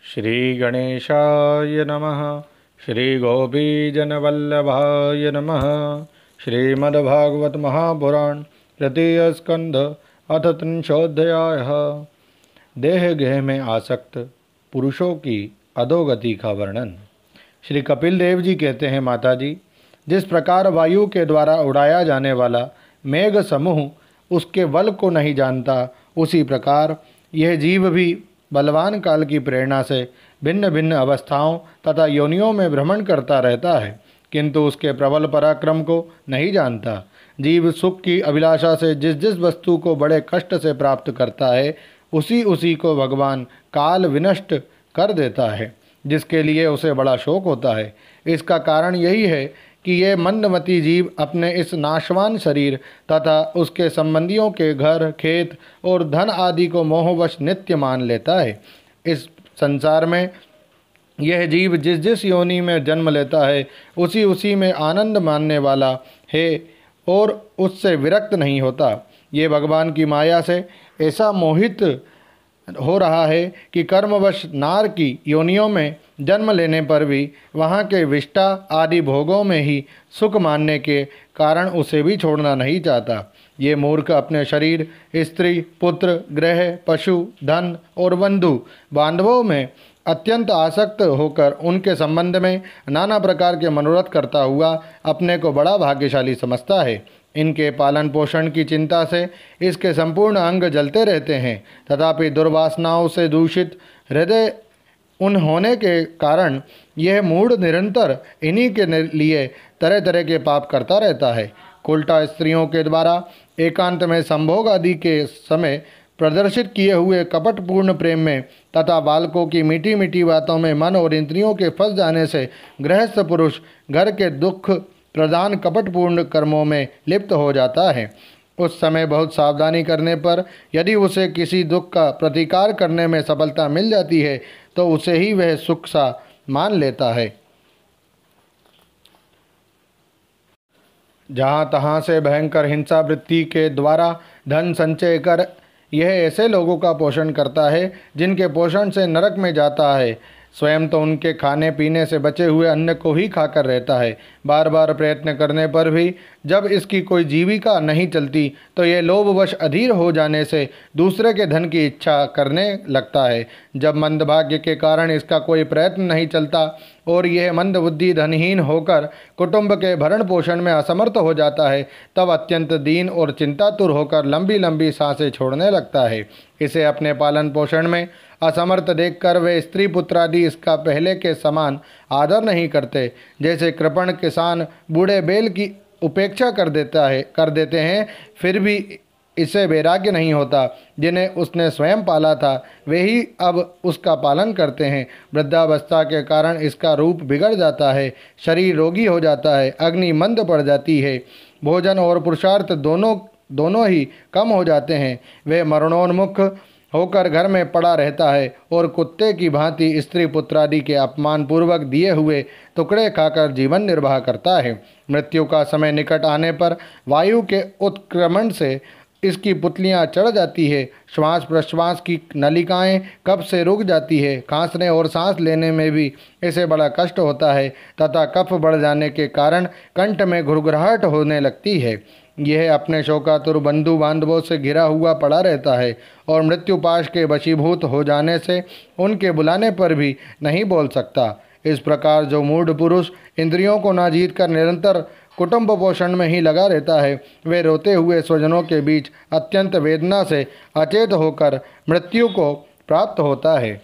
श्रीगणेशाय नमः। श्रीगोपीजनवल्लभाय नमः। श्रीमद्भागवत महापुराण तृतीय स्कंध अथ त्रिंशोऽध्यायः। देह गेह में आसक्त पुरुषों की अधोगति का वर्णन। श्री कपिल देव जी कहते हैं, माता जी, जिस प्रकार वायु के द्वारा उड़ाया जाने वाला मेघ समूह उसके बल को नहीं जानता, उसी प्रकार यह जीव भी बलवान काल की प्रेरणा से भिन्न भिन्न अवस्थाओं तथा योनियों में भ्रमण करता रहता है, किंतु उसके प्रबल पराक्रम को नहीं जानता। जीव सुख की अभिलाषा से जिस जिस वस्तु को बड़े कष्ट से प्राप्त करता है, उसी उसी को भगवान काल विनष्ट कर देता है, जिसके लिए उसे बड़ा शोक होता है। इसका कारण यही है कि ये मंदमती जीव अपने इस नाशवान शरीर तथा उसके संबंधियों के घर, खेत और धन आदि को मोहवश नित्य मान लेता है। इस संसार में यह जीव जिस जिस योनि में जन्म लेता है, उसी उसी में आनंद मानने वाला है और उससे विरक्त नहीं होता। ये भगवान की माया से ऐसा मोहित हो रहा है कि कर्मवश नार की योनियों में जन्म लेने पर भी वहाँ के विष्टा आदि भोगों में ही सुख मानने के कारण उसे भी छोड़ना नहीं चाहता। ये मूर्ख अपने शरीर, स्त्री, पुत्र, गृह, पशु, धन और बंधु बांधवों में अत्यंत आसक्त होकर उनके संबंध में नाना प्रकार के मनोरथ करता हुआ अपने को बड़ा भाग्यशाली समझता है। इनके पालन पोषण की चिंता से इसके संपूर्ण अंग जलते रहते हैं, तथापि दुर्वासनाओं से दूषित हृदय उन होने के कारण यह मूढ़ निरंतर इन्हीं के लिए तरह तरह के पाप करता रहता है। उल्टा स्त्रियों के द्वारा एकांत में संभोग आदि के समय प्रदर्शित किए हुए कपटपूर्ण प्रेम में तथा बालकों की मीठी मीठी बातों में मन और इंद्रियों के फंस जाने से गृहस्थ पुरुष घर के दुख प्रधान कपटपूर्ण कर्मों में लिप्त हो जाता है। उस समय बहुत सावधानी करने पर यदि उसे किसी दुख का प्रतिकार करने में सफलता मिल जाती है, तो उसे ही वह सुख सा मान लेता है। जहाँ तहाँ से भयंकर हिंसा वृत्ति के द्वारा धन संचय कर यह ऐसे लोगों का पोषण करता है जिनके पोषण से नरक में जाता है। स्वयं तो उनके खाने पीने से बचे हुए अन्न को ही खाकर रहता है। बार बार प्रयत्न करने पर भी जब इसकी कोई जीविका नहीं चलती, तो यह लोभवश अधीर हो जाने से दूसरे के धन की इच्छा करने लगता है। जब मंदभाग्य के कारण इसका कोई प्रयत्न नहीं चलता और यह मंदबुद्धि धनहीन होकर कुटुंब के भरण पोषण में असमर्थ हो जाता है, तब अत्यंत दीन और चिंतातुर होकर लंबी लंबी सांसें छोड़ने लगता है। इसे अपने पालन पोषण में असमर्थ देखकर वे स्त्री पुत्रादि इसका पहले के समान आदर नहीं करते। जैसे कृपण किसान बूढ़े बैल की उपेक्षा कर देते हैं, फिर भी इसे वैराग्य नहीं होता। जिन्हें उसने स्वयं पाला था, वे ही अब उसका पालन करते हैं। वृद्धावस्था के कारण इसका रूप बिगड़ जाता है, शरीर रोगी हो जाता है, अग्नि मंद पड़ जाती है, भोजन और पुरुषार्थ दोनों ही कम हो जाते हैं। वह मरणोन्मुख होकर घर में पड़ा रहता है और कुत्ते की भांति स्त्री पुत्रादि के अपमान पूर्वक दिए हुए टुकड़े खाकर जीवन निर्वाह करता है। मृत्यु का समय निकट आने पर वायु के उत्क्रमण से इसकी पुतलियां चढ़ जाती है। श्वास प्रश्वास की नलिकाएं कब से रुक जाती है। खांसने और सांस लेने में भी इसे बड़ा कष्ट होता है तथा कफ बढ़ जाने के कारण कंठ में घुरघुराहट होने लगती है। यह अपने शोकातुर बंधु बांधवों से घिरा हुआ पड़ा रहता है और मृत्युपाश के वशीभूत हो जाने से उनके बुलाने पर भी नहीं बोल सकता। इस प्रकार जो मूढ़ पुरुष इंद्रियों को ना जीत कर निरंतर कुटुंब पोषण में ही लगा रहता है, वे रोते हुए स्वजनों के बीच अत्यंत वेदना से अचेत होकर मृत्यु को प्राप्त होता है।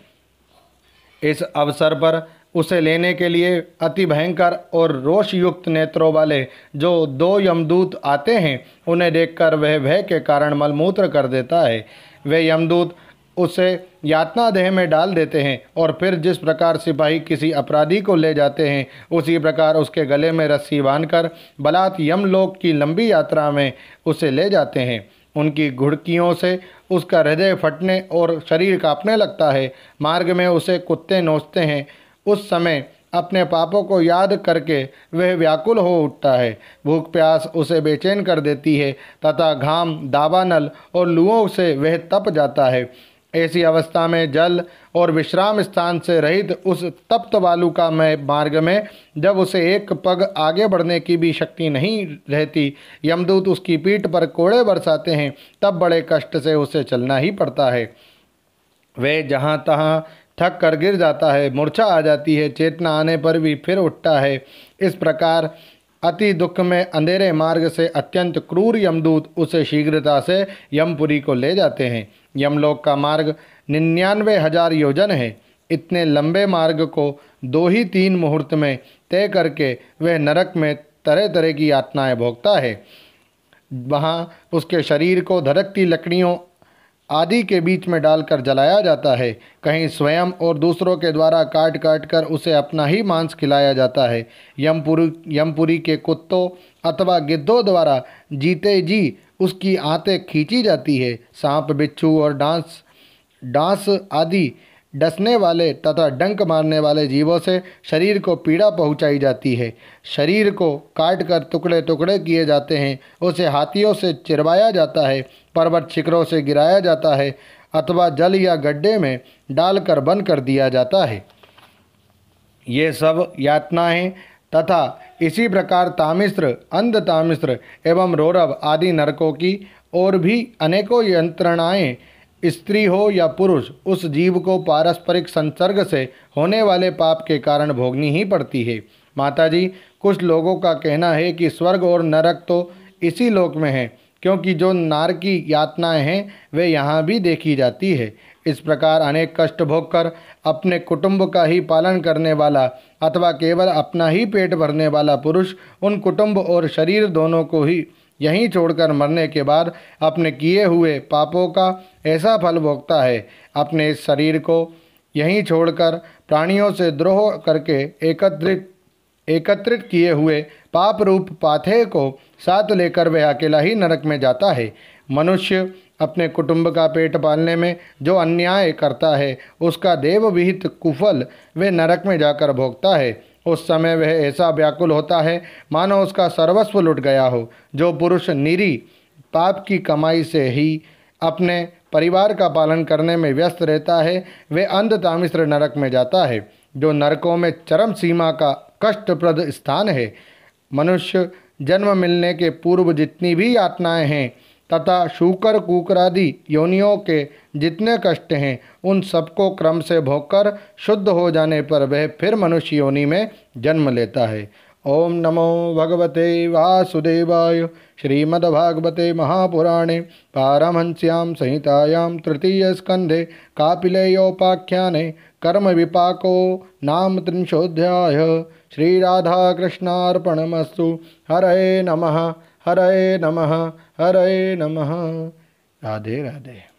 इस अवसर पर उसे लेने के लिए अति भयंकर और रोषयुक्त नेत्रों वाले जो 2 यमदूत आते हैं, उन्हें देखकर वह भय के कारण मलमूत्र कर देता है। वे यमदूत उसे यातना देह में डाल देते हैं और फिर जिस प्रकार सिपाही किसी अपराधी को ले जाते हैं, उसी प्रकार उसके गले में रस्सी बांधकर बलात् यमलोक की लंबी यात्रा में उसे ले जाते हैं। उनकी घुड़कियों से उसका हृदय फटने और शरीर कांपने लगता है। मार्ग में उसे कुत्ते नोचते हैं। उस समय अपने पापों को याद करके वह व्याकुल हो उठता है। भूख प्यास उसे बेचैन कर देती है तथा घाम, दावानल और लूओं से वह तप जाता है। ऐसी अवस्था में जल और विश्राम स्थान से रहित उस तप्त वालुका में मार्ग में जब उसे एक पग आगे बढ़ने की भी शक्ति नहीं रहती, यमदूत उसकी पीठ पर कोड़े बरसाते हैं, तब बड़े कष्ट से उसे चलना ही पड़ता है। वह जहाँ तहाँ थक कर गिर जाता है, मूर्छा आ जाती है, चेतना आने पर भी फिर उठता है। इस प्रकार अति दुख में अंधेरे मार्ग से अत्यंत क्रूर यमदूत उसे शीघ्रता से यमपुरी को ले जाते हैं। यमलोक का मार्ग 99,000 योजन है। इतने लंबे मार्ग को 2 ही 3 मुहूर्त में तय करके वह नरक में तरह तरह की यातनाएं भोगता है। वहाँ उसके शरीर को धधकती लकड़ियों आदि के बीच में डालकर जलाया जाता है। कहीं स्वयं और दूसरों के द्वारा काट काट कर उसे अपना ही मांस खिलाया जाता है। यमपुरी के कुत्तों अथवा गिद्धों द्वारा जीते जी उसकी आंतें खींची जाती है। सांप, बिच्छू और डांस आदि डसने वाले तथा डंक मारने वाले जीवों से शरीर को पीड़ा पहुंचाई जाती है। शरीर को काट कर टुकड़े टुकड़े किए जाते हैं। उसे हाथियों से चिरवाया जाता है, पर्वत शिखरों से गिराया जाता है अथवा जल या गड्ढे में डालकर बंद कर दिया जाता है। ये सब यातनाएं तथा इसी प्रकार तामिस्र, अंध तामिस्र एवं रौरव आदि नरकों की और भी अनेकों यंत्रणाएं स्त्री हो या पुरुष उस जीव को पारस्परिक संसर्ग से होने वाले पाप के कारण भोगनी ही पड़ती है। माताजी, कुछ लोगों का कहना है कि स्वर्ग और नरक तो इसी लोक में है, क्योंकि जो नारकी यातनाएं हैं वे यहाँ भी देखी जाती है। इस प्रकार अनेक कष्ट भोगकर अपने कुटुंब का ही पालन करने वाला अथवा केवल अपना ही पेट भरने वाला पुरुष उन कुटुंब और शरीर दोनों को ही यहीं छोड़कर मरने के बाद अपने किए हुए पापों का ऐसा फल भोगता है। अपने इस शरीर को यहीं छोड़कर प्राणियों से द्रोह करके एकत्रित किए हुए पाप रूप पाथे को साथ लेकर वह अकेला ही नरक में जाता है। मनुष्य अपने कुटुंब का पेट पालने में जो अन्याय करता है उसका देव विहित कुफल वह नरक में जाकर भोगता है। उस समय वह ऐसा व्याकुल होता है मानो उसका सर्वस्व लुट गया हो। जो पुरुष निरी पाप की कमाई से ही अपने परिवार का पालन करने में व्यस्त रहता है वह अंध तामिस्र नरक में जाता है, जो नरकों में चरम सीमा का कष्टप्रद स्थान है। मनुष्य जन्म मिलने के पूर्व जितनी भी यातनाएं हैं तथा शूकर कुकरादि योनियों के जितने कष्ट हैं उन सबको क्रम से भोगकर शुद्ध हो जाने पर वह फिर मनुष्य योनि में जन्म लेता है। ओम नमो भगवते वासुदेवाय। श्रीमद्भागवते महापुराणे पारमहंस्यां संहितायां तृतीय स्कंधे कापिलेयोपाख्याने कर्म विपाको नाम 300 श्री राधा कृष्णार्पणमस्तु। हरे नमः, हरे नमः, हरे नमः। राधे राधे।